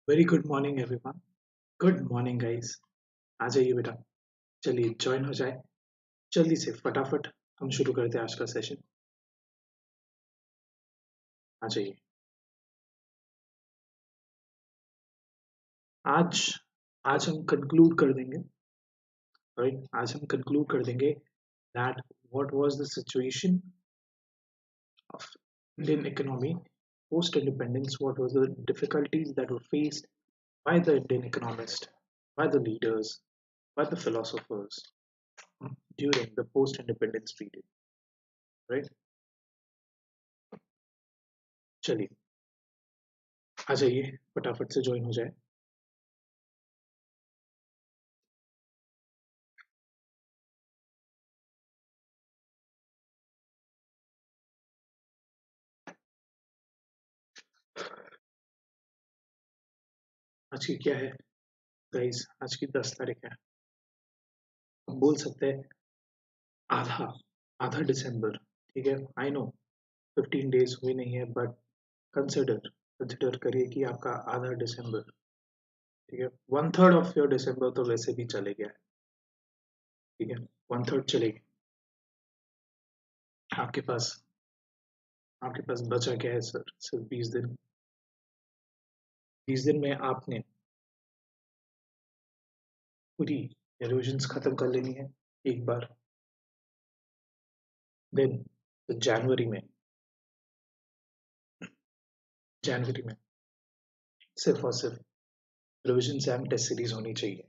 Very good morning everyone. Good morning guys. आ जाइए बेटा, चलिए ज्वाइन हो जाए। जल्दी से फटाफट हम शुरू करते हैं आज का सेशन। आ जाइए। आज आज हम कंक्लूड कर देंगे, राइट। आज हम कंक्लूड कर देंगे that what was the situation of Indian economy post independence, what was the difficulties that were faced by the Indian economists, by the leaders, by the philosophers during the post independence period, right? चलिए आ जाइए, फटाफट से join हो जाए। आज की क्या है गाइस? आज की 10 तारीख है। हम बोल सकते हैं आधा आधा दिसंबर। ठीक है, आई नो 15 डेज हुए नहीं है, बट कंसिडर कंसिडर करिए कि आपका आधा दिसंबर, ठीक है। 1/3 ऑफ योर दिसंबर तो वैसे भी चले गया है, ठीक है। 1/3 चले गए। आपके पास आपके पास बचा क्या है सर? सिर्फ 20 दिन। 20 दिन में आपने पूरी रिविजन्स खत्म कर लेनी है एक बार। देन जनवरी में सिर्फ और सिर्फ रिविजन एंड टेस्ट सीरीज होनी चाहिए।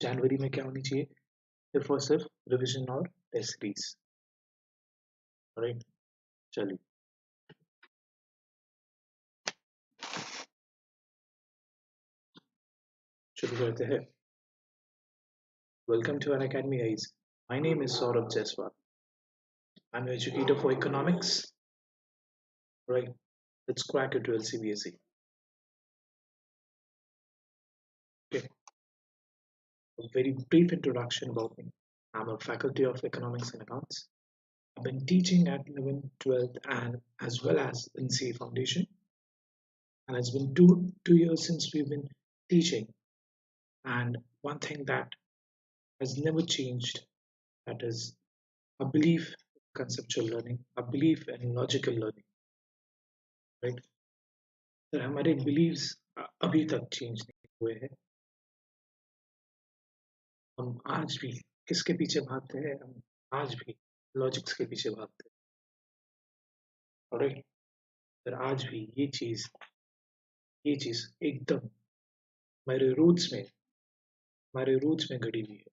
जनवरी में क्या होनी चाहिए? सिर्फ और सिर्फ रिविजन और टेस्ट सीरीज, राइट। चलिए शुरू करते हैं। Welcome to Unacademy, guys. My name is Saurabh Jaiswal. I'm an educator for economics, right? Let's crack into CBSE. Okay, a very brief introduction about me. I'm a faculty of economics and accounts. I've been teaching at 11th, 12th, and as well as in CA Foundation. And it's been two years since we've been teaching. And one thing that has never changed, that is a belief in conceptual learning, a belief in logical learning, right? Sir हमारे beliefs अभी तक change नहीं हुए हैं। हम आज भी किसके पीछे भागते हैं? हम आज भी लॉजिक्स के पीछे भागते हैं, राइट। सर आज भी ये चीज एकदम हमारे रूट्स में गड़ी हुई है,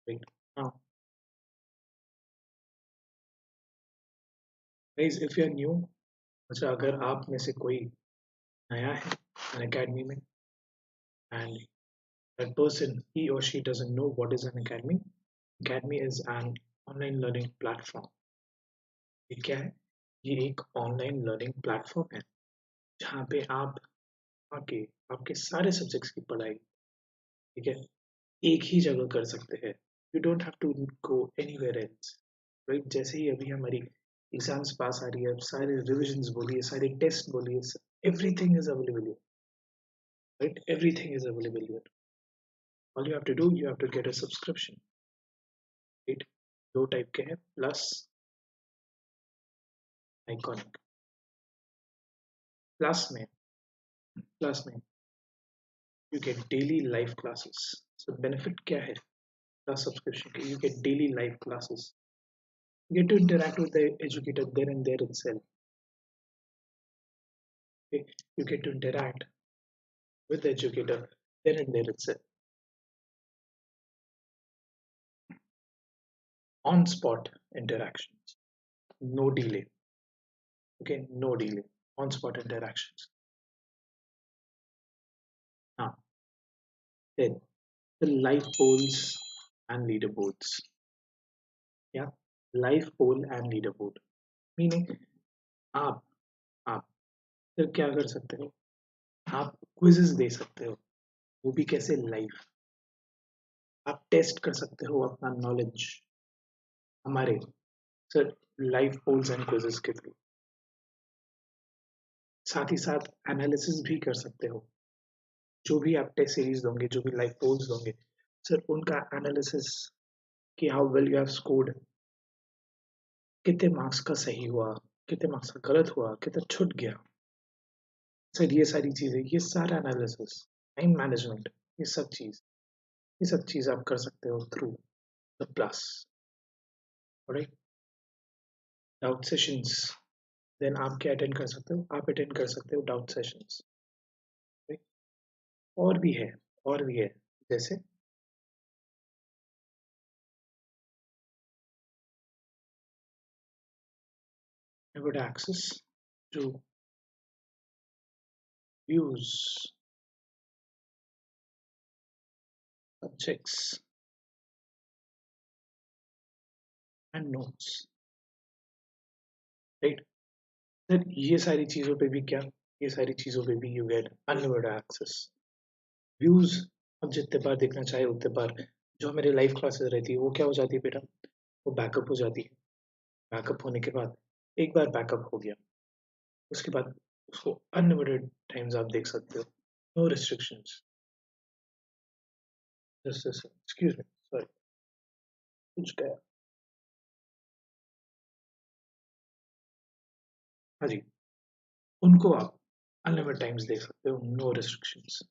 राइट। हाँ guys, if you are new, अच्छा अगर आप में से कोई नया है an academy में, and that person he or she doesn't know what is an academy is an online learning platform। ये क्या है? ये एक ऑनलाइन लर्निंग प्लेटफॉर्म है जहाँ पे आप आके आपके सारे सब्जेक्ट्स की पढ़ाई, ठीक है, एक ही जगह कर सकते हैं। You don't have to go anywhere else, right. जैसे ही अभी हमारी एग्जाम्स पास आ रही है, सारे रिविजन्स बोलिए, सारे टेस्ट बोलिए, everything is available here, right. Everything is available here. All you have to do, you have to get a subscription, right. दो टाइप के हैं, प्लस, आइकॉनिक। प्लस में प्लस में you get daily live classes. So benefit क्या है class subscription के? You get daily live classes. You get to interact with the educator there and there itself. Okay? You get to interact with the educator there and there itself. On spot interactions. No delay. Okay, no delay. On spot interactions. Now, then the live polls and leaderboards. Yeah, live poll and leaderboard. Meaning आप आप फिर क्या कर सकते हो? आप quizzes दे सकते हो, वो भी कैसे? लाइव। आप टेस्ट कर सकते हो अपना नॉलेज हमारे sir live polls and quizzes के थ्रू। साथ ही साथ एनालिसिस भी कर सकते हो। जो भी आप टेस्ट सीरीज दोगे, जो भी लाइव पोल्स दोगे, सर उनका एनालिसिस कि how well you have scored, कितने मार्क्स का सही हुआ, कितने मार्क्स का गलत हुआ, कितना छूट गया, सर ये सारी चीजें, ये सारा एनालिसिस, टाइम मैनेजमेंट, ये सब चीज आप कर सकते हो through the plus. Right, doubt sessions, then आप क्या अटेंड कर सकते हो, आप अटेंड कर सकते हो डाउट सेशंस। और भी है, और भी है, जैसे I would access to views, subjects and notes, right? Sir ये सारी चीजों पे भी क्या, ये सारी चीजों पे भी you get unlimited access. Views अब जितने बार देखना चाहे उतने बार, जो मेरे लाइव क्लासेस रहती है वो क्या हो जाती है बेटा, वो बैकअप हो जाती है। बैकअप होने के बाद, एक बार बैकअप हो गया, उसके बाद उसको अनलिमिटेड टाइम्स आप देख सकते हो, no restrictions. Excuse me, sorry, कुछ गया। हाँ जी, उनको आप अनलिमिटेड टाइम्स देख सकते हो, नो रिस्ट्रिक्शंस।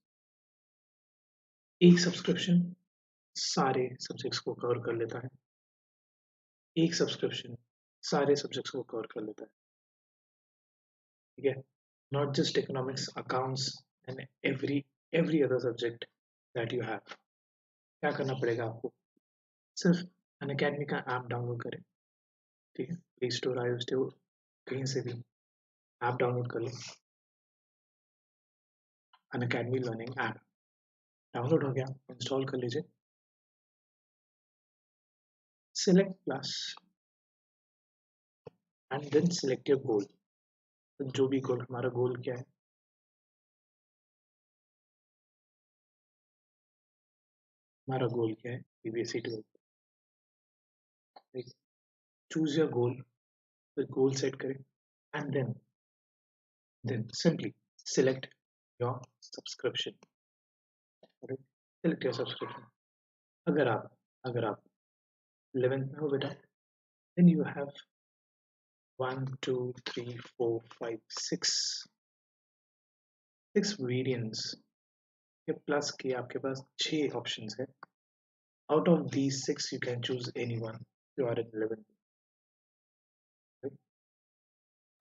एक सब्सक्रिप्शन सारे सब्जेक्ट्स को कवर कर लेता है, एक सब्सक्रिप्शन सारे सब्जेक्ट्स को कवर कर लेता है, ठीक है। Not just economics, accounts and every other subject that you have. क्या करना पड़ेगा आपको, सिर्फ अनअकैडमी का ऐप डाउनलोड करें, ठीक है, प्ले स्टोर, आई स्टोर, कहीं से भी ऐप डाउनलोड कर लें। अनअकैडमी लर्निंग ऐप डाउनलोड हो गया, इंस्टॉल कर लीजिए। Select class and then select your goal. जो भी गोल, हमारा गोल क्या है, हमारा गोल क्या है, सीबीएसई 12। चूज योर गोल, फिर गोल सेट करें and then simply select your subscription, right? Select your subscription। अगर आप 11th में हो बेटा, then you have 1 2 3 4 5 6 variants के प्लस के आपके पास 6 ऑप्शंस है। Out of these 6 you can choose any one, you are in 11th, right?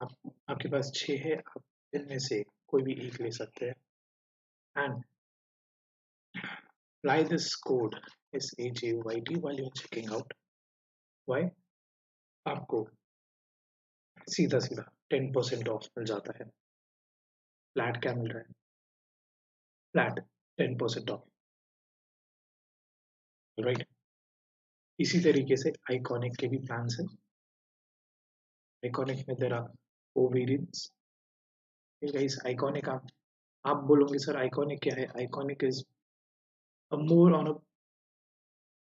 आपके पास 6 है, आप इनमें से कोई भी एक ले सकते हैं and apply this code SAJYT while you're checking out। why? आपको सीधा सीधा 10% ऑफ मिल जाता है। फ्लैट क्या मिल रहा है, फ्लैट 10% ऑफ, राइट। इसी तरीके से आइकॉनिक के भी प्लान्स हैं। आइकॉनिक में there are 4 variants. Guys iconic, आप बोलोगे सर आइकॉनिक क्या है, iconic is a more on a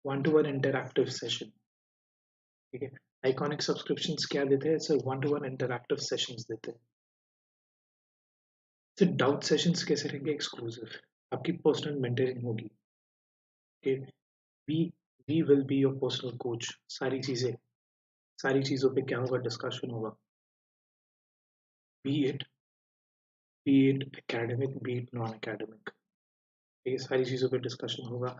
one to one interactive session, ठीक है। आइकॉनिक सब्सक्रिप्शंस क्या देते हैं sir, one to one interactive sessions देते हैं। फिर डाउट सेशंस कैसे रहेंगे, एक्सक्लूसिव, आपकी पर्सनल मेंटरिंग होगी, कि we we will be your personal coach. सारी चीज़ों पे क्या होगा, डिस्कशन होगा, be it academic, be it non academic, ये सारी चीज़ों पे डिस्कशन होगा।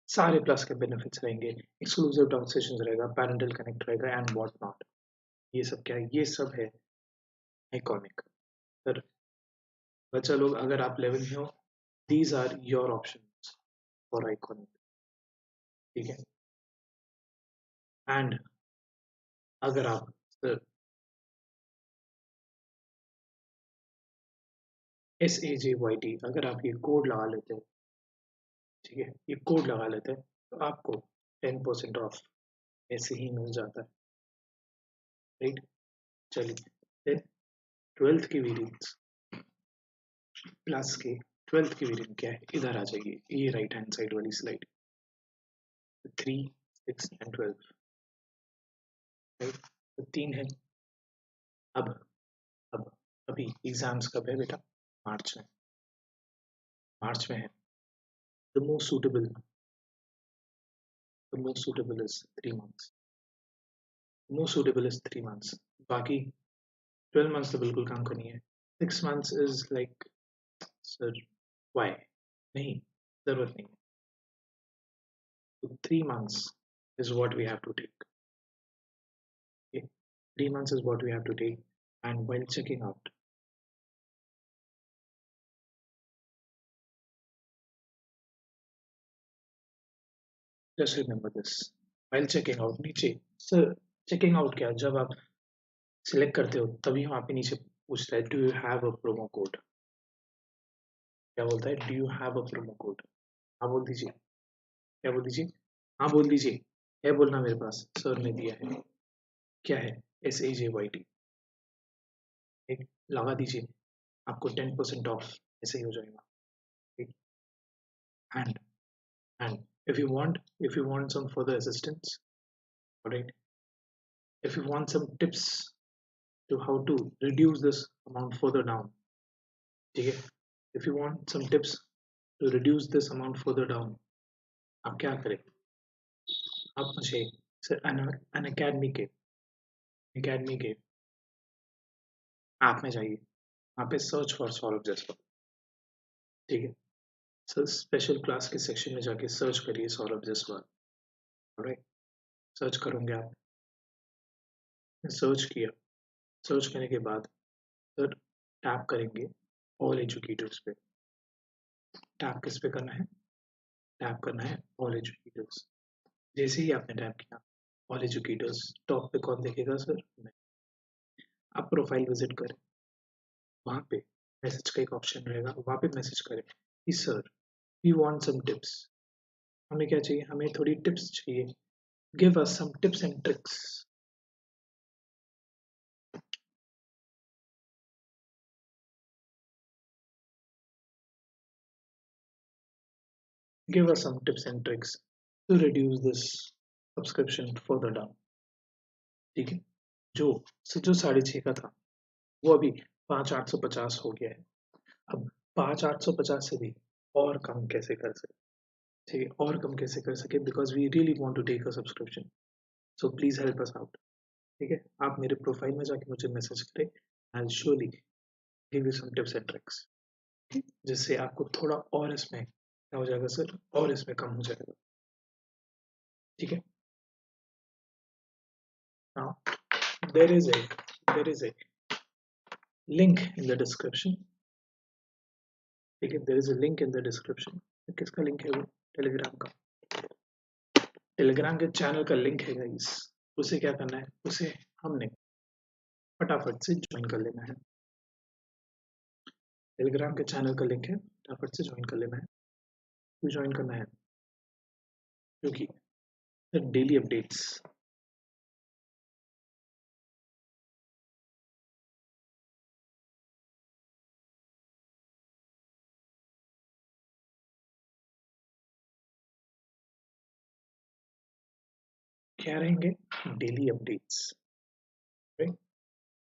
सारे प्लस के बेनिफिट्स रहेंगे, एक्सक्लूसिव डाउट सेशंस रहेगा, पैरेंटल कनेक्ट रहेगा एंड व्हाट नॉट। ये सब क्या है, ये सब है आइकॉनिक। सर बच्चा लोग, अगर आप 11 में हो, these are your options for iconic, ठीक है। एंड अगर आप सर SAJYT अगर आप ये कोड लगा लेते हैं, ठीक है, ये कोड लगा लेते हैं, तो आपको 10% ऑफ ऐसे ही मिल जाता है, राइट। चलिए, देन 12th की वेरिएंट्स, प्लस के 12th की वेरिएंट क्या है, इधर आ जाइए, ये राइट हैंड साइड वाली स्लाइड, 3 6 एंड 12, राइट। तो 3 है। अब अब अभी एग्जाम्स कब है बेटा? मार्च में। मार्च में है। The most suitable is 3 months। Most suitable is 3 months। बाकी 12 months तो बिल्कुल काम करनी है। 6 months is like sir why? नहीं, जरूरत नहीं है। So 3 months is what we have to take. Okay? 3 months is what we have to take. And while checking out, just remember this. While checking out, नीचे sir checking out क्या? जब आप select करते हो तभी वहाँ पे नीचे पूछता है do you have a promo code? क्या बोलता है? Do you have a promo code? हाँ बोल दीजिए। क्या बोल दीजिए? हाँ बोल दीजिए। है बोलना मेरे पास सर ने दिया है। क्या है? SAJYT। एक लगा दीजिए, आपको 10% ऑफ ऐसे ही हो जाएगा। And and if you want some further assistance, all right, if you want some tips to how to reduce this amount further down, ठीक है, if you want some tips to reduce this amount further down, आप क्या करें? आप मुझे sir अन academy के app में जाइए, वहाँ पे सर्च फॉर सौरभ जायसवाल। ठीक है सर, स्पेशल क्लास के सेक्शन में जाके सर्च करिए सौरभ जायसवाल। राइट, सर्च करोगे आप। सर्च किया, सर्च करने के बाद सर टैप करेंगे ऑल एजुकेटर्स पे। टैप किस पे करना है? टैप करना है ऑल एजुकेटर्स। जैसे ही आपने टैप किया ऑल एजुकेटर्स, टॉप पे कौन देखेगा सर? आप प्रोफाइल विजिट करें, वहाँ पे मैसेज का एक ऑप्शन रहेगा, वहाँ पे मैसेज करें कि sir we want some tips. हमें क्या चाहिए? हमें थोड़ी टिप्स चाहिए। Give us some tips and tricks. Give us some tips and tricks to reduce this subscription further down. ठीक है, जो 6.5 का था वो अभी 5,850 हो गया है। अब 5,850 से भी और कम कैसे कर सकते? ठीक है, और कम कैसे कर सके? Because we really want to take a subscription, so please help us out. ठीक है, आप मेरे प्रोफाइल में जाके मुझे मैसेज करें, I will surely give you some tips and tricks, जिससे आपको थोड़ा और इसमें क्या हो जाएगा सर, और इसमें कम हो जाएगा। ठीक है, now there is a link in the description। ठीक है, there is a link in the description। किसका लिंक है वो? टेलीग्राम का। टेलीग्राम के चैनल का लिंक है गाइस। उसे क्या करना है? उसे हमने फटाफट से ज्वाइन कर लेना है। टेलीग्राम के चैनल का लिंक है, फटाफट से ज्वाइन कर लेना है। क्यों ज्वाइन करना है? क्योंकि डेली अपडेट्स क्या रहेंगे? Daily updates. राइट,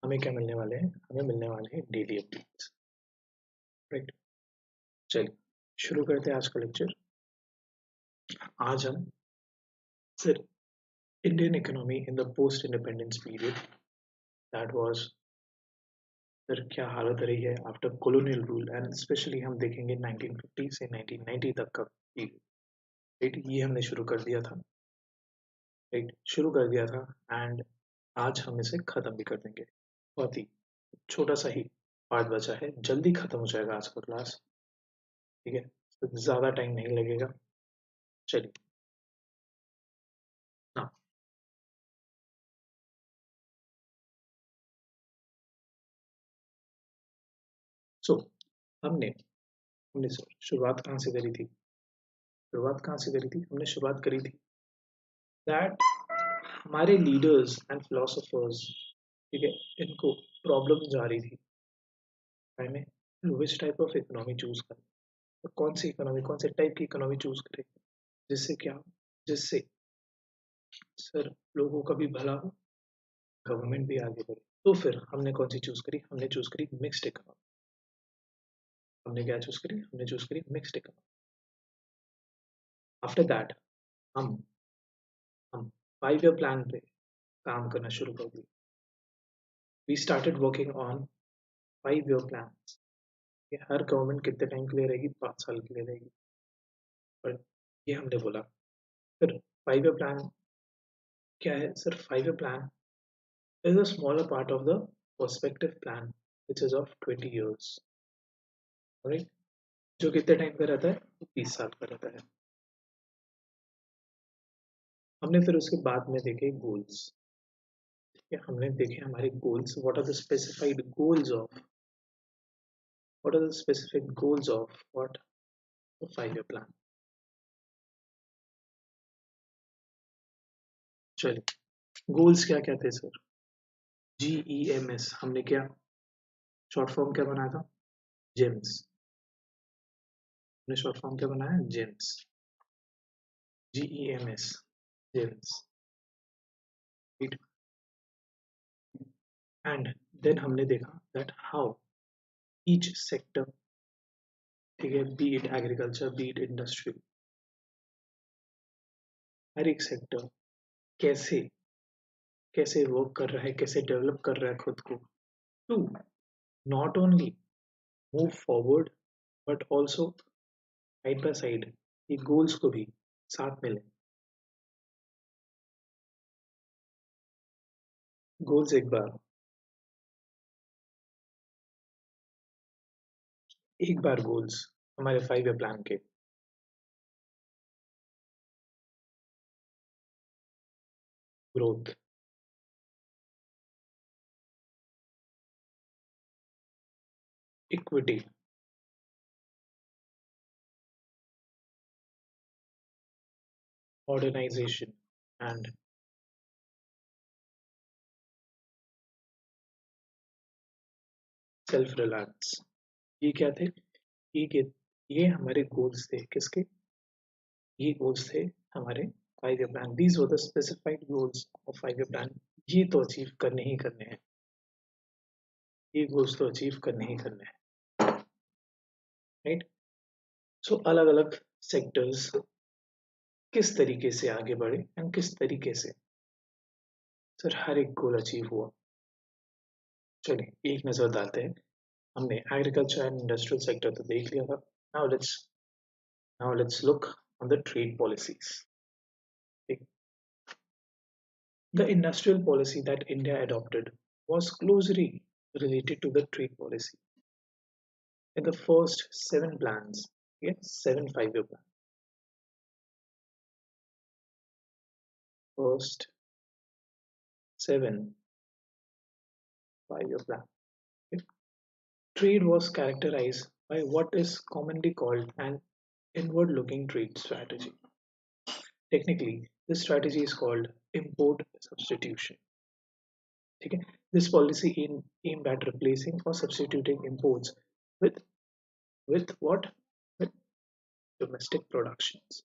हमें क्या मिलने वाले हैं? हमें मिलने वाले हैं डेली अपडेट्स। राइट, चलिए शुरू करते हैं आज का लेक्चर। आज हम sir Indian economy in the post independence period, that was sir क्या हालत रही है after colonial rule, and specially हम देखेंगे 1950 से 1990 तक का पीरियड। राइट, ये हमने शुरू कर दिया था। राइट, शुरू कर दिया था, एंड आज हम इसे खत्म भी कर देंगे। बहुत ही छोटा सा ही पार्ट बचा है, जल्दी खत्म हो जाएगा आज का क्लास। ठीक है, तो ज़्यादा टाइम नहीं लगेगा। चलिए हाँ, सो हमने हमने सर शुरुआत कहाँ से करी थी? शुरुआत कहाँ से करी थी? हमने शुरुआत करी थी दैट हमारे लीडर्स एंड फिलोसोफर्स, ठीक है, इनको प्रॉब्लम जा रही थी में which type of economy choose करें, तो कौन सी इकोनॉमी, कौन से टाइप की इकोनॉमी चूज करें, जिससे क्या, जिससे सर लोगों का भी भला हो, गवर्नमेंट भी आगे बढ़े। तो फिर हमने कौन सी चूज करी, हमने चूज करी मिक्स्ड इकोनॉमी। हमने क्या चूज करी, हमने चूज करी मिक्स्ड इकोनॉमी। आफ्टर दैट हम हम 5 ईयर प्लान पे काम करना शुरू कर दिया। We started working on 5 year plan. हर गवर्नमेंट कितने टाइम के लिए रहेगी, 5 साल के लिए रहेगी, पर ये हमने बोला। फिर 5 ईयर प्लान क्या है sir, 5 year plan is a smaller part of the perspective plan which is of 20 years, right? जो कितने टाइम का रहता है, 20 साल का रहता है। हमने फिर उसके बाद में देखे गोल्स। हमने देखे हमारे goals, what are the specified goals of, what are the specific goals of what, 5 year plan. चलिए गोल्स क्या क्या थे सर, GEMS। हमने क्या शॉर्ट फॉर्म क्या बनाया था, जेम्स। हमने शॉर्ट फॉर्म क्या बनाया, gems, GEMS, gems. And then हमने देखा दैट हाउ ईच सेक्टर, ठीक है, be it agriculture, be it industry, हर एक सेक्टर कैसे कैसे वर्क कर रहा है, कैसे डेवलप कर रहा है खुद को, to not only move forward but also side by side ये गोल्स को भी साथ में ले। गोल्स एक बार गोल्स हमारे 5 ईयर प्लान के, growth, equity, modernisation and self reliance. ये क्या थे, ये ये हमारे गोल्स थे, किसके, ये गोल्स थे हमारे 5 year plan. These were the specified goals of 5 year plan. ये तो अचीव करने ही करने हैं, ये गोल्स तो अचीव करने ही करने हैं, राइट। सो अलग अलग सेक्टर्स किस तरीके से आगे बढ़े एंड किस तरीके से सर हर एक गोल अचीव हुआ। चलिए एक नजर डालते हैं। हमने एग्रीकल्चर एंड इंडस्ट्रियल सेक्टर तो देख लिया था। Now let's look on the trade policies. The industrial policy that India adopted was closely related to the trade policy. In the first 7 plans, yes, 7 5 year plans, first 7 5 year plan, okay, trade was characterized by what is commonly called an inward looking trade strategy. Technically, this strategy is called import substitution. Okay? This policy aimed at replacing or substituting imports with with what? With domestic productions,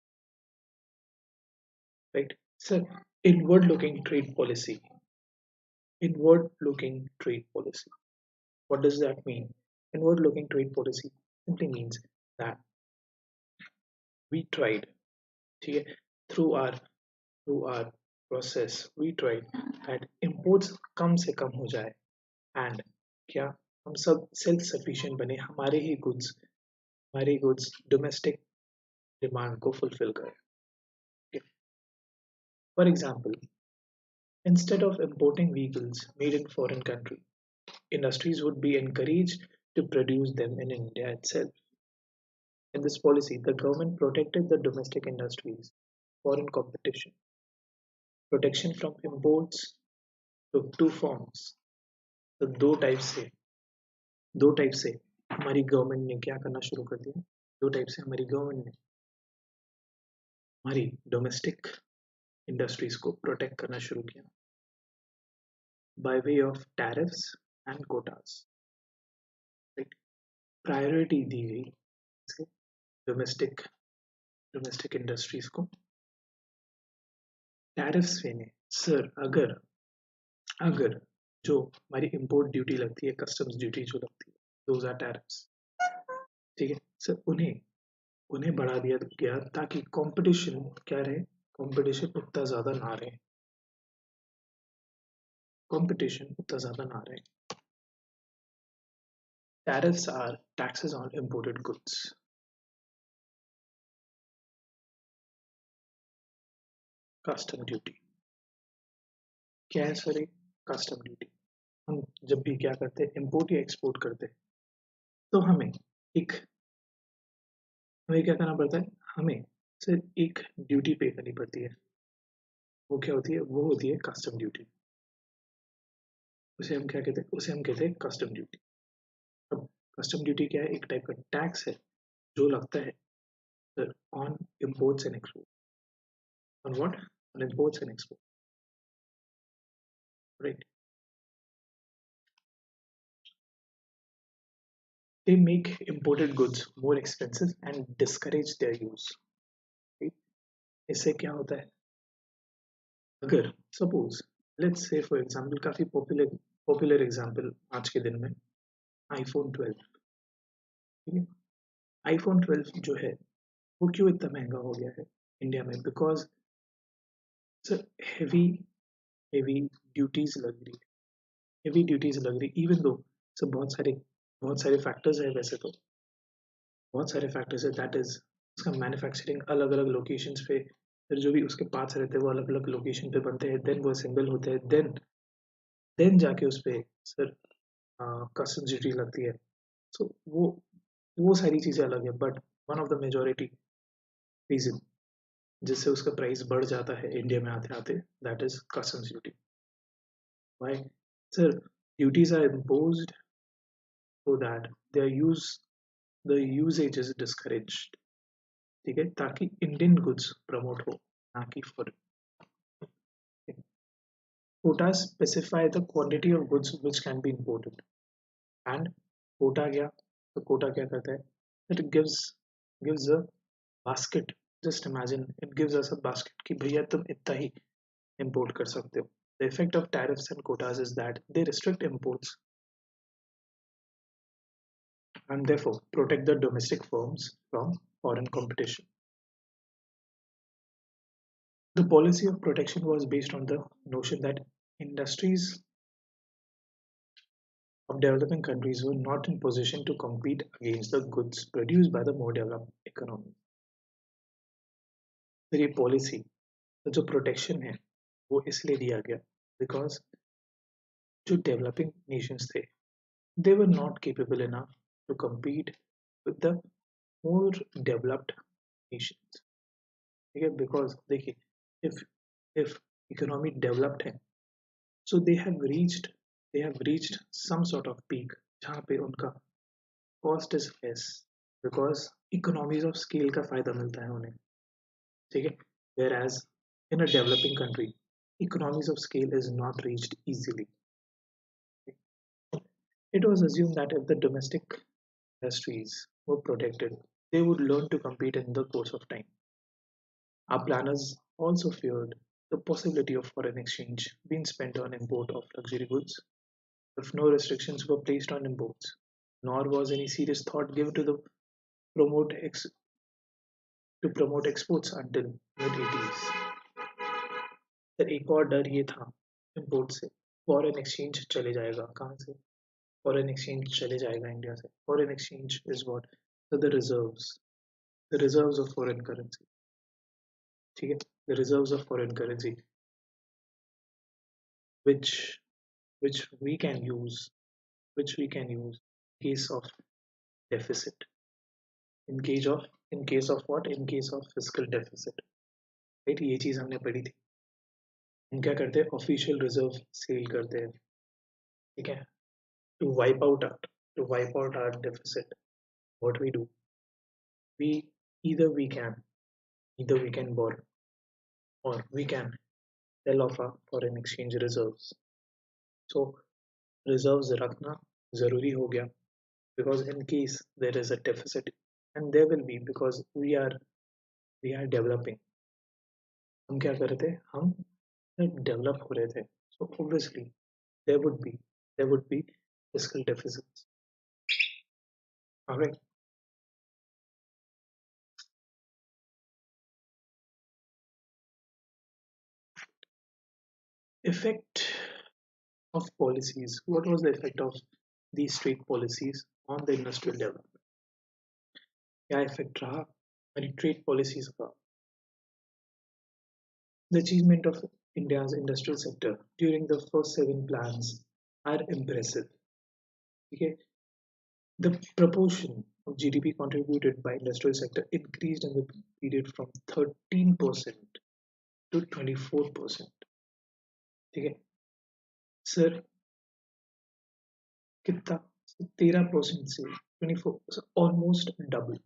right? So inward looking trade policy, inward looking trade policy, what does that mean? Inward looking trade policy simply means that we tried, ठीक है, through our process we tried that imports कम से कम हो जाए and क्या हम सब self sufficient बने, हमारे गुड्स डोमेस्टिक डिमांड को फुलफिल करें। For example, instead of importing vehicles made in foreign country, industries would be encouraged to produce them in India itself. In this policy, the government protected the domestic industries foreign competition. Protection from imports took two forms. तो दो type से हमारी government ने क्या करना शुरू कर दिया, दो टाइप से हमारी गवर्नमेंट ने हमारी डोमेस्टिक इंडस्ट्रीज को प्रोटेक्ट करना शुरू किया by way of tariffs and quotas, right. Priority दी गई डोमेस्टिक डोमेस्टिक इंडस्ट्रीज को टैरिफ्स देने। सर अगर अगर जो हमारी इम्पोर्ट ड्यूटी लगती है, कस्टम्स ड्यूटी जो लगती है, दोज आर टैरिफ्स। ठीक है सर, उन्हें उन्हें बढ़ा दिया गया ताकि कंपटीशन क्या रहे, कंपटीशन उतना ज़्यादा ना रहे, कंपटीशन उतना ज़्यादा ना रहे। Tariffs are taxes on imported goods. Custom duty क्या है सर? कस्टम ड्यूटी, हम जब भी क्या करते हैं, इम्पोर्ट या एक्सपोर्ट करते हैं, तो एक हमें क्या करना पड़ता है, हमें सिर्फ एक ड्यूटी पे करनी पड़ती है। वो क्या होती है? वो होती है कस्टम ड्यूटी। उसे हम क्या कहते हैं? उसे हम कहते हैं कस्टम ड्यूटी। अब कस्टम ड्यूटी क्या है? एक टाइप का टैक्स है जो लगता है sir on imports and export. On what? On imports and export, right? They make imported goods more expensive and discourage their use. right? इससे क्या होता है? अगर suppose let's say for example, काफी पॉपुलर एग्जांपल आज के दिन में आईफोन 12। ठीक है, आईफोन 12 जो है वो क्यों इतना महंगा हो गया है इंडिया में? Because sir heavy heavy duties लग रही है, हेवी ड्यूटीज लग रही, इवन दो सब बहुत सारे फैक्टर्स है, वैसे तो बहुत सारे फैक्टर्स है। दैट इज उसका मैन्युफैक्चरिंग अलग अलग लोकेशंस पे, फिर जो भी उसके पार्ट्स रहते हैं वो अलग अलग लोकेशन पे बनते हैं, देन वो असेंबल होते हैं, देन जाके उस पे सर कस्टम्स ड्यूटी लगती है। सो वो सारी चीज़ें अलग है, but one of the majority reason जिससे उसका प्राइस बढ़ जाता है इंडिया में आते आते, that is customs duty. Why sir? Duties are imposed so that their use the usage is discouraged। ठीक है, ताकि इंडियन गुड्स प्रमोट हो, ना कि foreign. quotas specify the quantity of goods which can be imported and quota क्या? तो quota क्या करता है? It gives a basket। just imagine it gives us a basket कि भैया तुम इतना ही import कर सकते हो। The effect of tariffs and quotas is that they restrict imports and therefore protect the domestic firms from foreign competition। The policy of protection was based on the notion that industries of developing countries were not in position to compete against the goods produced by the more developed economies। फिर ये policy जो protection है वो इसलिए दिया गया because जो developing Nations थे, they were not capable enough to compete with the more developed nations। ठीक है, बिकॉज देखिए, if if economy developed है, so they have reached some sort of peak जहाँ पे उनका cost is less because economies of scale का फायदा मिलता है उन्हें। ठीक है, whereas in a developing country economies of scale is not reached easily। It was assumed that if the domestic industries were protected, they would learn to compete in the course of time। Our planners also feared the possibility of foreign exchange being spent on import of luxury goods if no restrictions were placed on imports, nor was any serious thought given to promote ex- promote exports until mid 80s। फिर एक और डर ये था import से, foreign exchange चले जाएगा। कहाँ से फॉरेन एक्सचेंज चले जाएगा? इंडिया से। Foreign exchange is what? The reserves of foreign currency. ठीक है, the reserves of foreign currency which which we can use which we can use in case of deficit, in case of what? In case of fiscal deficit, right? ये चीज हमने पढ़ी थी। हम क्या करते हैं? ऑफिशियल रिजर्व सेल करते हैं। ठीक है, to wipe out our deficit, what we do, we either we can borrow or we can sell off our foreign exchange reserves। so reserves रखना जरूरी हो गया because in case there is a deficit, and there will be, because we are developing। हम क्या कर रहे थे? हम डेवलप हो रहे थे, so obviously there would be there would be fiscal deficits. All right. Effect of policies. What was the effect of these trade policies on the industrial development? क्या इफेक्ट रहा हमारी ट्रेड पॉलिसीज का? The achievement of India's industrial sector during the first seven plans are impressive. Okay? The proportion of GDP contributed by industrial sector increased in the period from 13% to 24%. ठीक है sir? कितना? 13% से 24, almost double.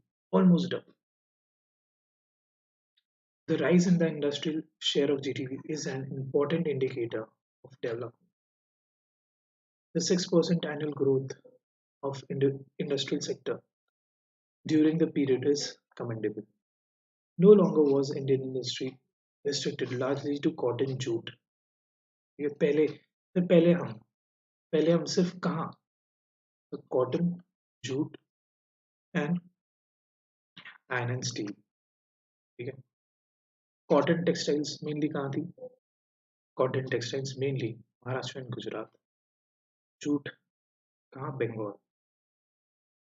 The rise in the industrial share of GDP is an important indicator of development. The 6% annual growth of industrial sector during the period is commendable. No longer was Indian industry restricted largely to cotton jute. ये पहले हम सिर्फ कहाँ? तो cotton, jute and iron and steel. ठीक है? Cotton textiles mainly कहाँ थी? Cotton textiles mainly Maharashtra and Gujarat. Jute कहाँ? Bengal.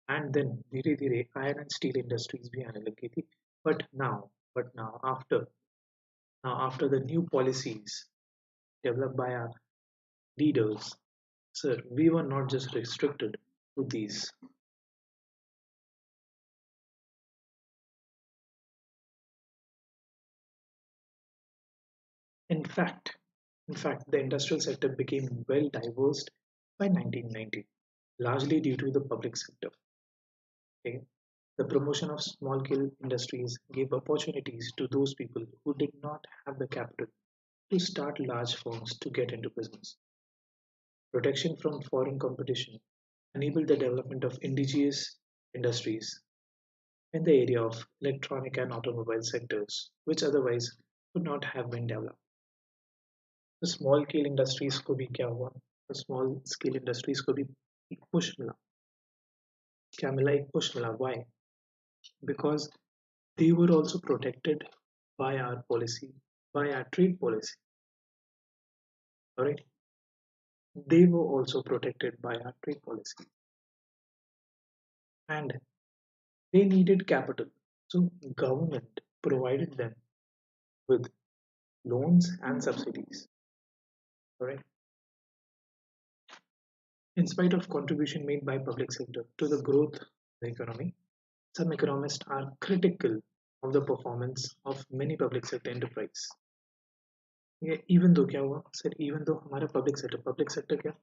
And then धीरे धीरे iron and steel industries भी आने लगी थी. But now after the new policies developed by our leaders, sir, we were not just restricted to these. In fact, the industrial sector became well diversified by 1990, largely due to the public sector. Okay? The promotion of small-scale industries gave opportunities to those people who did not have the capital to start large firms to get into business. Protection from foreign competition enabled the development of indigenous industries in the area of electronic and automobile sectors, which otherwise could not have been developed. The small scale industries को भी क्या हुआ? The small scale industries को भी एक push मिला. क्या मिला? एक push मिला. Why? Because they were also protected by our policy, by our trade policy. Alright? They were also protected by our trade policy. And they needed capital. So government provided them with loans and subsidies. Alright? In spite of contribution made by public sector to the growth of the economy, some economists are critical of the performance of many public sector enterprise. ये even though क्या हुआ sir? Even though हमारा public sector क्या?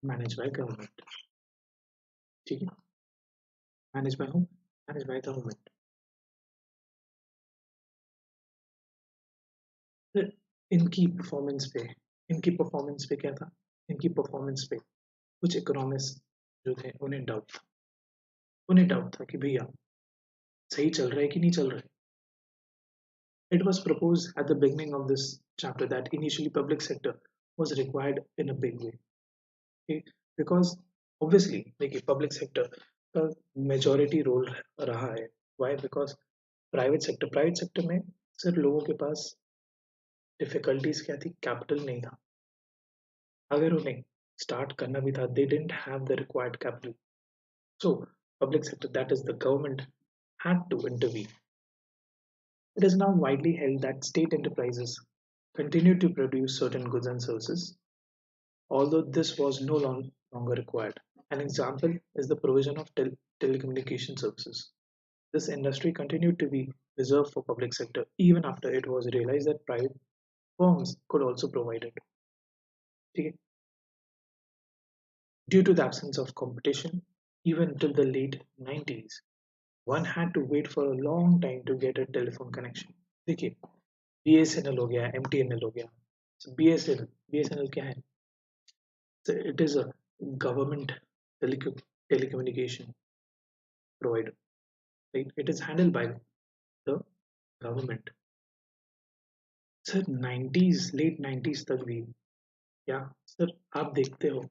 Managed by government. ठीक है? Managed by whom? Managed by government. Sir इनकी performance पे क्या था? इनकी performance पे कुछ economists जो थे उन्हें डाउट था कि भैया सही चल रहा है कि नहीं चल रहा है. It was proposed at the beginning of this chapter that initially public sector was required in a big way. Okay? Because obviously देखिए public sector का majority role रहा है. Why? Because private sector में सिर्फ लोगों के पास difficulties क्या थी? Capital नहीं था. अगर उन्हें start करना भी था, they didn't have the required capital. So public sector, that is the government, had to intervene. It is now widely held that state enterprises continue to produce certain goods and services, although this was no longer required. An example is the provision of telecommunication services. This industry continued to be reserved for public sector even after it was realized that private firms could also provide it. Okay? Due to the absence of competition, even till the late 90s, one had to wait for a long time to get a telephone connection. देखिए BSNL हो गया, MTNL हो गया. So BSNL क्या है? So it is a government telecommunication provider. Right? It is handled by government. Sir 90s, late 90s तक भी क्या सर आप देखते हो,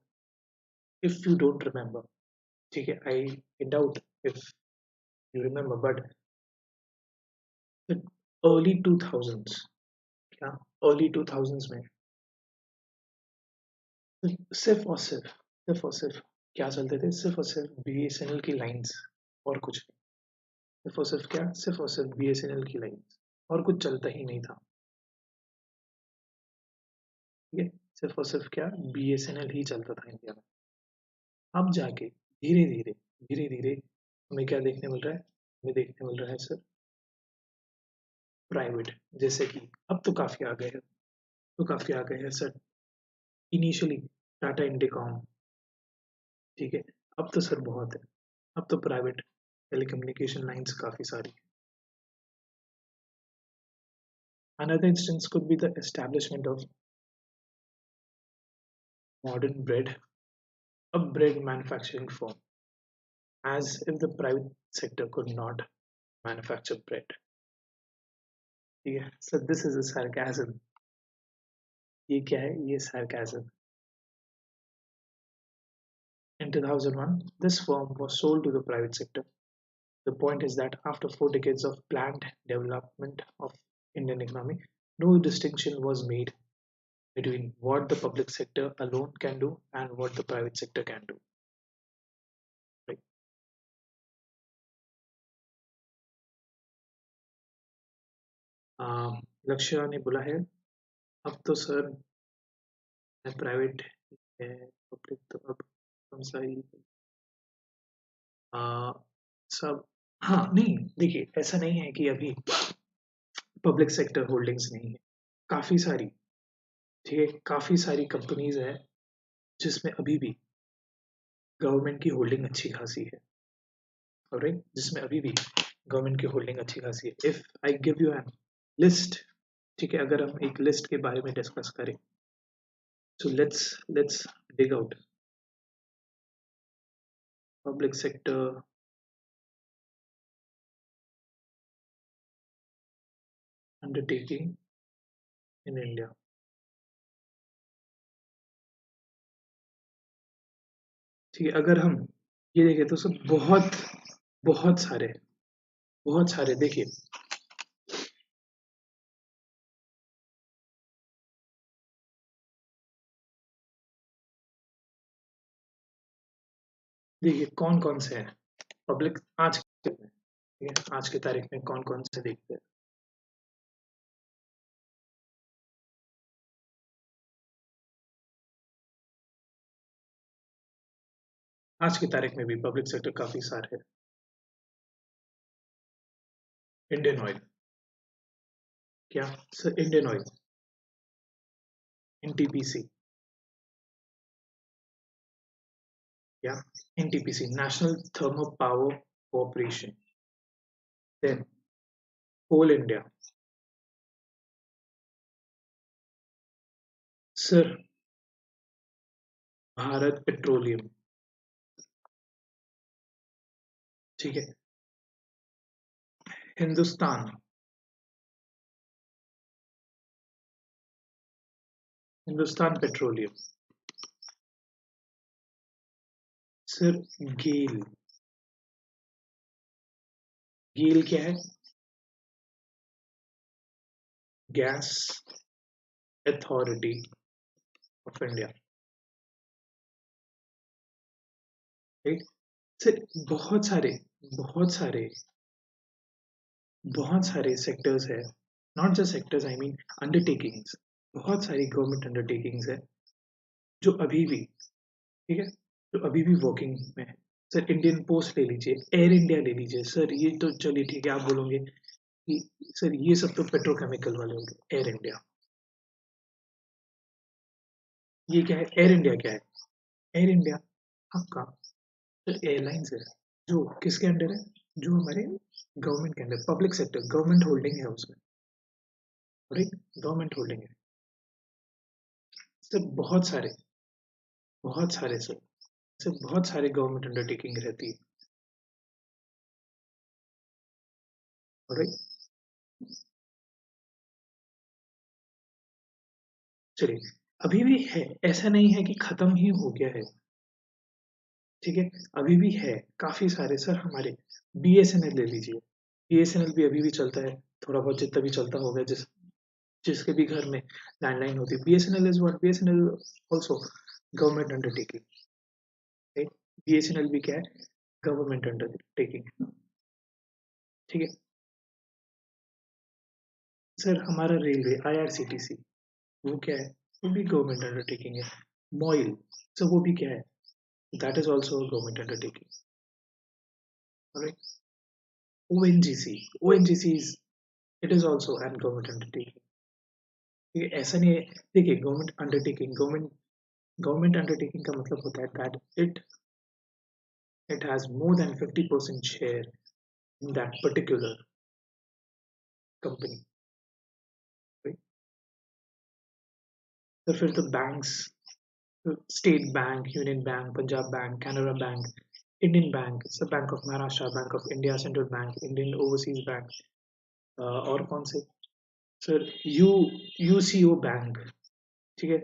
इफ यू डोंट रिमेम्बर, ठीक है, I doubt if you remember, but early 2000s, क्या अर्ली 2000s में सिर्फ और सिर्फ क्या चलते थे, सिर्फ और सिर्फ बीएसएनएल की लाइंस, और कुछ नहीं। सिर्फ और सिर्फ क्या, सिर्फ और सिर्फ बीएसएनएल की लाइंस, और कुछ चलता ही नहीं था। ठीक है, सिर्फ और सिर्फ क्या, बीएसएनएल ही चलता था इंडिया में। अब जाके धीरे धीरे धीरे धीरे हमें क्या देखने मिल रहा है, हमें देखने मिल रहा है सर प्राइवेट, जैसे कि अब तो काफी आ गए हैं, तो काफी आ गए हैं सर। इनिशियली टाटा इंडिकॉम, ठीक है, अब तो सर बहुत है, अब तो प्राइवेट टेलीकम्युनिकेशन लाइंस काफी सारी। Another instance could be the establishment of modern bread, a bread manufacturing firm, as if the private sector could not manufacture bread. Yeah, so this is a sarcasm. ये क्या है, ये sarcasm. In 2001, this firm was sold to the private sector. The point is that after 4 decades of planned development of Indian economy, no distinction was made between what the public sector alone can do and what the private sector can do. Right? लक्ष्य ने बोला है, अब तो sir private है, public तो अब कौन सा ही सब। हाँ नहीं, देखिए ऐसा नहीं है कि अभी पब्लिक सेक्टर होल्डिंग्स नहीं है, काफी सारी, ठीक है, काफी सारी कंपनीज है जिसमें अभी भी गवर्नमेंट की होल्डिंग अच्छी खासी है, राइट, जिसमें अभी भी गवर्नमेंट की होल्डिंग अच्छी खासी है। If I give you an list, ठीक है, अगर हम एक लिस्ट के बारे में डिस्कस करें, so let's dig out public sector undertaking in India। ठीक है, अगर हम ये देखें तो सब बहुत बहुत सारे, बहुत सारे, देखिए देखिए कौन कौन से हैं पब्लिक आज के में, ठीक है, आज की तारीख में कौन कौन से देखते हैं। आज की तारीख में भी पब्लिक सेक्टर काफी सारे है। इंडियन ऑयल, क्या सर, इंडियन ऑयल, एनटीपीसी, क्या NTPC, National Thermal Power Corporation, then Coal India, sir Bharat Petroleum, ठीक है, हिंदुस्तान, हिंदुस्तान पेट्रोलियम, सर गेल, गेल क्या है, गैस अथॉरिटी ऑफ इंडिया, ठीक, सर बहुत सारे, बहुत सारे, बहुत सारे सेक्टर्स है, not just sectors, I mean undertakings, बहुत सारी गवर्नमेंट अंडरटेकिंग्स है जो अभी भी, ठीक है, जो अभी भी वर्किंग में है। सर इंडियन पोस्ट ले लीजिए, एयर इंडिया ले लीजिए, सर ये तो चलिए ठीक है, आप बोलोगे कि सर ये सब तो पेट्रोकेमिकल वाले हो गए, एयर इंडिया, ये क्या है, एयर इंडिया क्या है, एयर इंडिया आपका सर एयरलाइंस है, जो किसके अंडर है, जो हमारे गवर्नमेंट के अंदर, पब्लिक सेक्टर, गवर्नमेंट होल्डिंग है उसमें, राइट, गवर्नमेंट होल्डिंग है। सर बहुत सारे सर, सर बहुत सारे गवर्नमेंट अंडरटेकिंग रहती है, राइट। चलिए, अभी भी है, ऐसा नहीं है कि खत्म ही हो गया है। ठीक है, अभी भी है काफी सारे। सर हमारे बीएसएनएल ले लीजिए, बीएसएनएल भी अभी भी चलता है, थोड़ा बहुत जितना भी चलता होगा, जिसके भी घर में लैंडलाइन होती है। BSNL is what, BSNL also government undertaking, right? BSNL भी क्या है, गवर्नमेंट अंडरटेकिंग। ठीक है सर, हमारा रेलवे आईआरसीटीसी, वो क्या है, वो भी गवर्नमेंट अंडरटेकिंग है। मॉइल, सो वो भी क्या है, that is also government undertaking, right? ONGC, ONGC is, it is also an government undertaking. ये ऐसा नहीं है, देखिए गवर्नमेंट अंडरटेकिंग, गवर्नमेंट अंडरटेकिंग का मतलब होता है that it has more than 50% share in that particular company, right? तो फिर तो banks, State Bank, Union Bank, Punjab Bank, Canara Bank, Indian Bank, सब, Bank of Maharashtra, Bank of India, Central Bank, Indian Overseas Bank, और कौन से, सर यूसीओ बैंक। ठीक है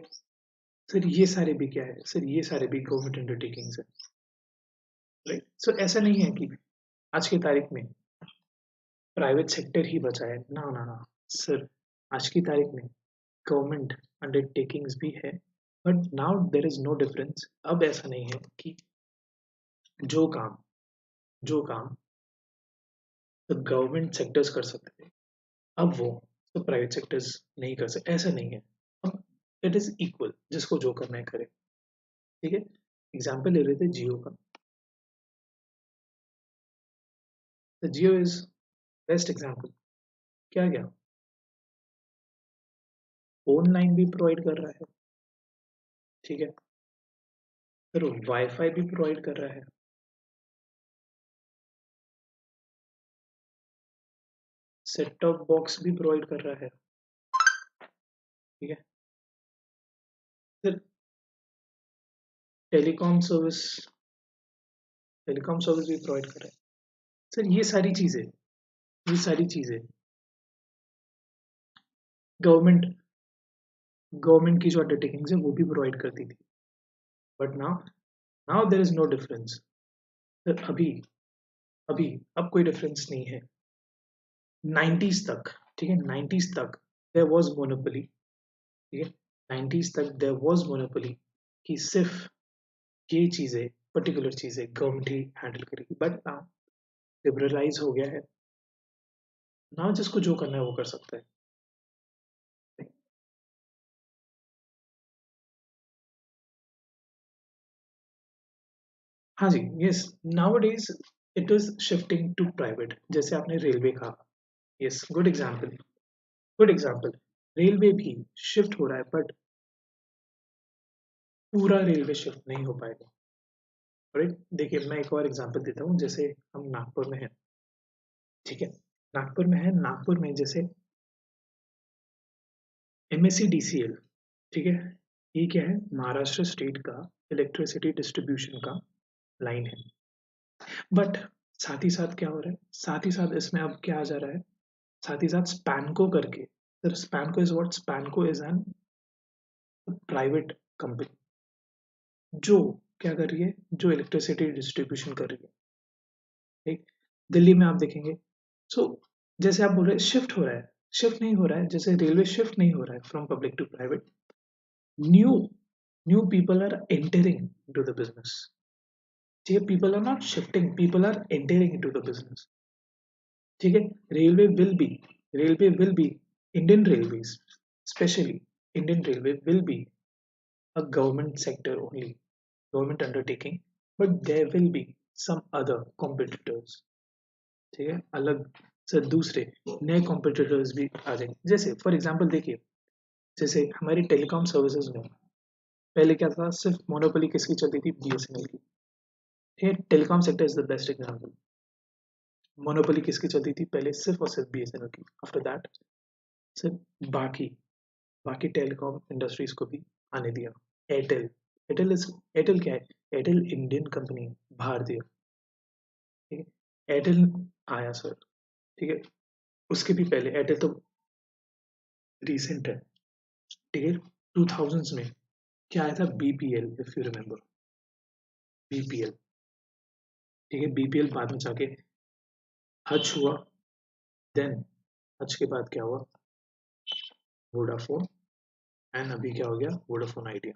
sir, ये सारे भी क्या है सर, ये सारे भी गवर्नमेंट अंडरटेकिंग्स है, राइट? सो ऐसा नहीं है कि आज की तारीख में प्राइवेट सेक्टर ही बचा है, ना ना ना सर, आज की तारीख में गवर्नमेंट अंडरटेकिंग्स भी है, but now there is no difference. अब ऐसा नहीं है कि जो काम जो काम तो गवर्नमेंट सेक्टर्स कर सकते थे, अब वो तो प्राइवेट सेक्टर्स नहीं कर सकते, ऐसा नहीं है। अब इट इज इक्वल, जिसको जो करना है करे। ठीक है, एग्जाम्पल ले रहे थे जियो का, तो जियो इज बेस्ट एग्जाम्पल। क्या क्या, ऑनलाइन भी प्रोवाइड कर रहा है, ठीक है, फिर वाईफाई भी प्रोवाइड कर रहा है, सेट टॉप बॉक्स भी प्रोवाइड कर रहा है, ठीक है, फिर टेलीकॉम सर्विस, टेलीकॉम सर्विस भी प्रोवाइड कर रहा है। सर ये सारी चीजें गवर्नमेंट गवर्नमेंट की जो अंडरटेकिंग्स है वो भी प्रोवाइड करती थी, but now now there is no difference. Sir अभी अभी अब कोई डिफरेंस नहीं है। 90s तक, ठीक है, 90s तक देयर वाज मोनोपोली, ठीक है, 90s तक देयर वाज मोनोपोली, कि सिर्फ ये चीजें, पर्टिकुलर चीजें गवर्नमेंट ही हैंडल करेगी, बट नाउ लिबरलाइज हो गया है, नाउ जिसको जो करना है वो कर सकता है। हाँ जी, yes, nowadays it is shifting to private, जैसे आपने रेलवे कहा, yes, good example, good example. Railway भी शिफ्ट हो रहा है, बट पूरा रेलवे शिफ्ट नहीं हो पाएगा, राइट? देखिए मैं एक और एग्जांपल देता हूँ, जैसे हम नागपुर में हैं, ठीक है, नागपुर में है, नागपुर में जैसे एमएससी डीसीएल, ठीक है, ये क्या है, महाराष्ट्र स्टेट का इलेक्ट्रिसिटी डिस्ट्रीब्यूशन का लाइन है, बट साथ ही साथ क्या हो रहा है, साथ ही साथ इसमें अब क्या आ जा रहा है, साथ ही साथ स्पैनको करके, sir Spanco is what, Spanco is an private company जो क्या कर रही है, जो इलेक्ट्रिसिटी डिस्ट्रीब्यूशन कर रही है, ठीक, दिल्ली में आप देखेंगे। सो जैसे आप बोल रहे हैं शिफ्ट हो रहा है, शिफ्ट नहीं हो रहा है, जैसे रेलवे शिफ्ट नहीं हो रहा है from public to private, new new people are entering to the business, ठीक है, people are not shifting, people are entering to the business, ठीक है, railway will be railway will be Indian railways, specially Indian railway will be a government sector only, government undertaking, but there will be some other competitors, ठीक है, अलग से दूसरे नए competitors भी आ जाएंगे। जैसे फॉर एग्जांपल देखिए, जैसे हमारी टेलीकॉम सर्विसेज में पहले क्या था, सिर्फ मोनोपोली किसकी चलती थी, बीएसएनएल की, ठीक है, telecom sector is the best example. Monopoly किसकी चलती थी पहले, सिर्फ और सिर्फ बीएसएनएल की, आफ्टर दैट सिर्फ बाकी बाकी टेलीकॉम इंडस्ट्रीज को भी आने दिया। एयरटेल, एयरटेल क्या है, एयरटेल इंडियन कंपनी है, भारतीय, ठीक है, एयरटेल आया सर, ठीक है, उसके भी पहले एयरटेल तो रिसेंट है, ठीक है। 2000s में क्या आया था, BPL, if you remember, BPL, ठीक है। बीपीएल बाद में जाके हच हुआ, देन हच के बाद क्या हुआ, वोडाफोन, एंड अभी क्या हो गया, वोडाफोन आइडिया,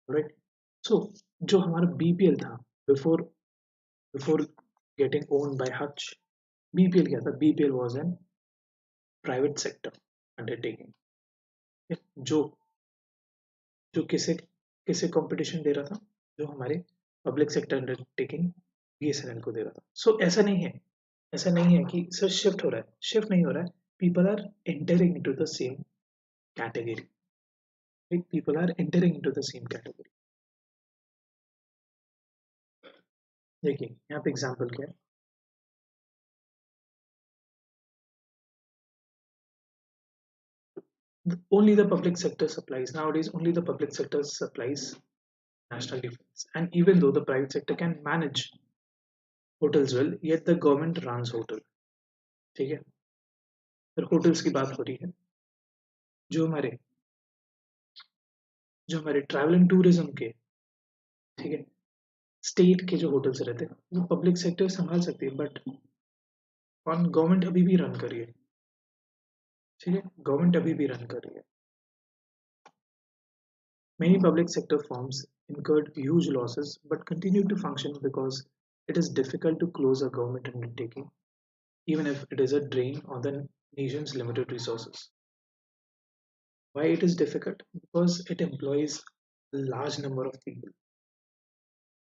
राइट। सो जो हमारा बीपीएल था, before before getting owned by Hutch, BPL क्या था, BPL was an private sector undertaking, जो जो किसे किसे कंपटीशन दे रहा था, जो हमारे पब्लिक सेक्टर अंडरटेकिंग बीएसएनएल को दे रहा था। सो ऐसा नहीं है कि सर शिफ्ट हो रहा है, शिफ्ट नहीं हो रहा है, people are entering into the same category, people are entering into the same category. देखिए यहाँ पे एग्जांपल क्या है, only the public sector supplies nowadays, only the public sector supplies national defense, and even though the private sector can manage hotels well, yet the government runs hotel, ठीक है। फिर hotels की बात हो रही है, जो हमारे जो हमारे ट्रैवल एंड टूरिज्म के, ठीक है, स्टेट के जो होटल्स रहते हैं वो पब्लिक सेक्टर संभाल सकती है, बट ऑन गवर्नमेंट अभी भी रन कर रही है, ठीक है, गवर्नमेंट अभी भी रन कर रही है। Many public sector firms incurred huge losses but continue to function because it is difficult to close a government undertaking, even if it is a drain on the nation's limited resources. Why it is difficult? Because it employs a large number of people.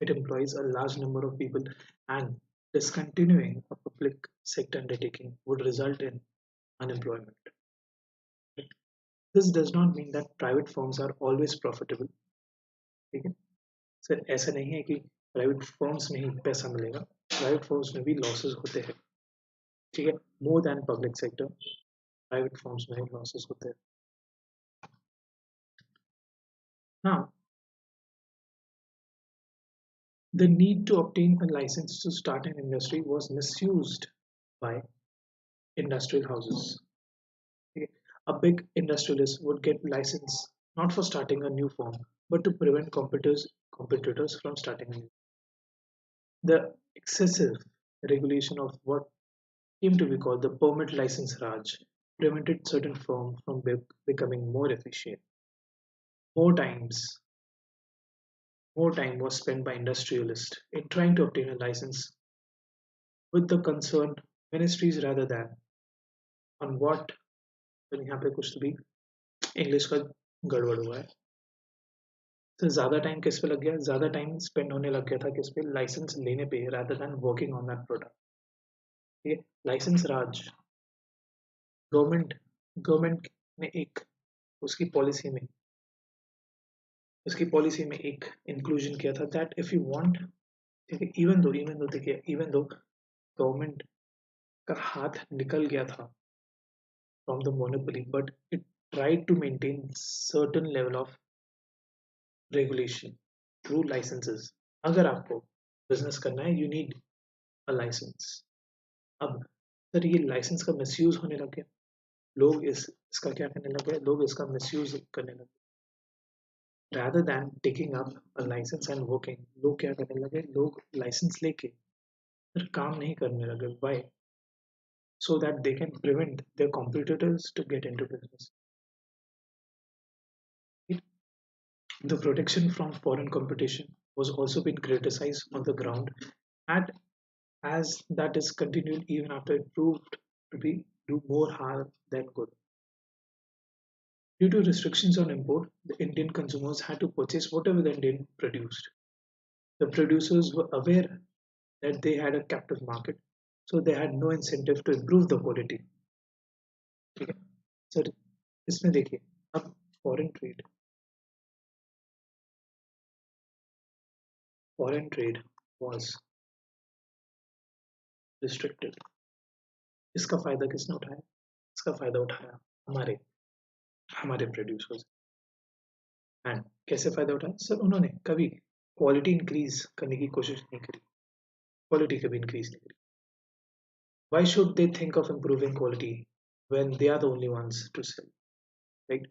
It employs a large number of people, and discontinuing a public sector undertaking would result in unemployment. This does not mean that private firms are always profitable. ठीक है, sir ऐसा नहीं है कि private firms में ही पैसा मिलेगा, private firms में भी लॉसेस होते हैं, ठीक है, more than public sector, private firms में लॉसेस होते हैं। हाँ, the need to obtain a license to start an industry was misused by industrial houses. Okay? A big industrialist would get license not for starting a new firm, but to prevent competitors from starting a new. The excessive regulation of what came to be called the permit license Raj prevented certain firms from becoming more efficient. More times, more time was spent by industrialists in trying to obtain a license with the concerned ministries rather than on what, तो यहाँ पे कुछ तो भी English का गड़बड़ हुआ है, तो ज़्यादा टाइम किस पे लग गया, ज़्यादा टाइम स्पेंड होने लग गया था किस पे, लाइसेंस लेने पे, rather than working on that product, ठीक है। लाइसेंस राज, गवर्नमेंट गवर्नमेंट ने एक उसकी पॉलिसी में एक इंक्लूजन किया था दैट इफ यू वांट, ठीक है, इवन दो देखिए, इवन दो गवर्नमेंट का हाथ निकल गया था from the monopoly, but it tried to maintain certain level of regulation through licenses. अगर आपको बिजनेस करना है, you need a license. अब सर ये लाइसेंस का मिसयूज होने लग गया, लोग इसका क्या करने लग गए, लोग इसका मिसयूज करने लग गए, rather than taking up a license and working, लोग क्या करने लगे, लोग लाइसेंस लेके फिर काम नहीं करने लगे, why? So that they can prevent their competitors to get into business. The protection from foreign competition was also been criticized on the ground, and as that is continued even after it proved to be do more harm than good. Due to restrictions on import, the Indian consumers had to purchase whatever the Indian produced. The producers were aware that they had a captive market, so they had no incentive to improve the quality. ठीक है sir, इसमें देखिए, अब foreign trade was restricted. इसका फायदा किसने उठाया, इसका फायदा उठाया हमारे हमारे प्रोड्यूसर्स। एंड कैसे फायदा उठाया सर, उन्होंने कभी क्वालिटी इंक्रीज करने की कोशिश नहीं करी, क्वालिटी कभी इंक्रीज नहीं करी, Why should they think of improving quality when they are the only ones to sell, right?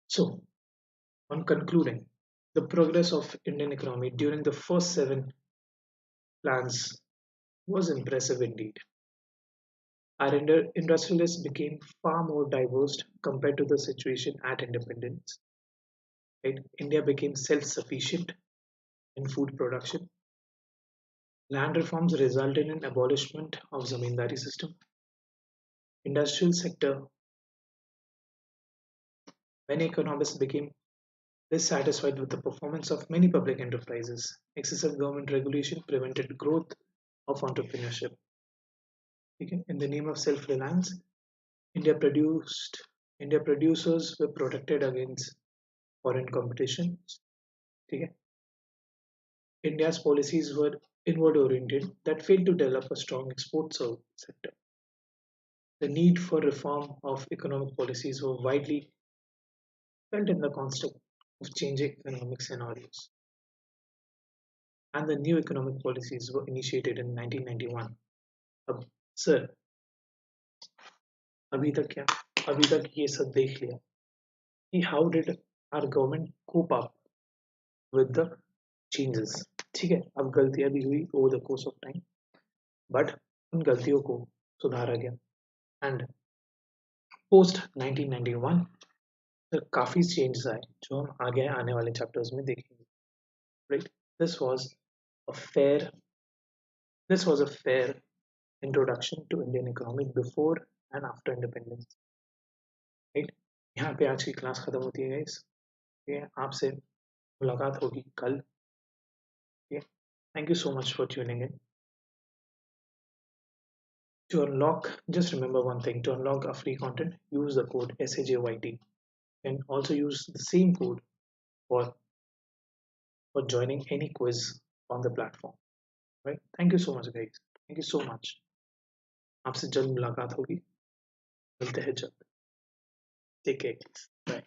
So, on concluding, the progress of Indian economy during the first seven plans was impressive indeed. Our industrialists became far more diverse compared to the situation at independence. Right? India became self-sufficient in food production. Land reforms resulted in abolishment of zamindari system. Industrial sector, many economists became dissatisfied with the performance of many public enterprises. Excessive government regulation prevented growth of entrepreneurship. Okay? In the name of self-reliance, India produced India producers were protected against foreign competition. Okay? India's policies were inward oriented that failed to develop a strong export sector. The need for reform of economic policies were widely felt in the context of changing economic scenarios. And the new economic policies were initiated in 1991. अब sir अभी तक क्या अभी तक ये सब देख लिया कि how did our government cope up with the changes. ठीक है, अब गलतियां भी हुई over the course of time, but उन गलतियों को सुधारा गया. And post 1991 तो काफी चेंजेस आए जो हम आगे आने वाले चैप्टर्स में देखेंगे. Right? This was a fair this was a fair introduction to Indian economy before and after independence. Right? यहाँ पे आज की क्लास खत्म होती है गाइस. ये आपसे मुलाकात होगी कल. Thank you so much for tuning in. To unlock, just remember one thing: to unlock a free content, use the code SAJYT, and also use the same code for joining any quiz on the platform. Right? Thank you so much, guys. Thank you so much. आपसे जल्द मुलाकात होगी. मिलते हैं जल्द. Take care. Bye.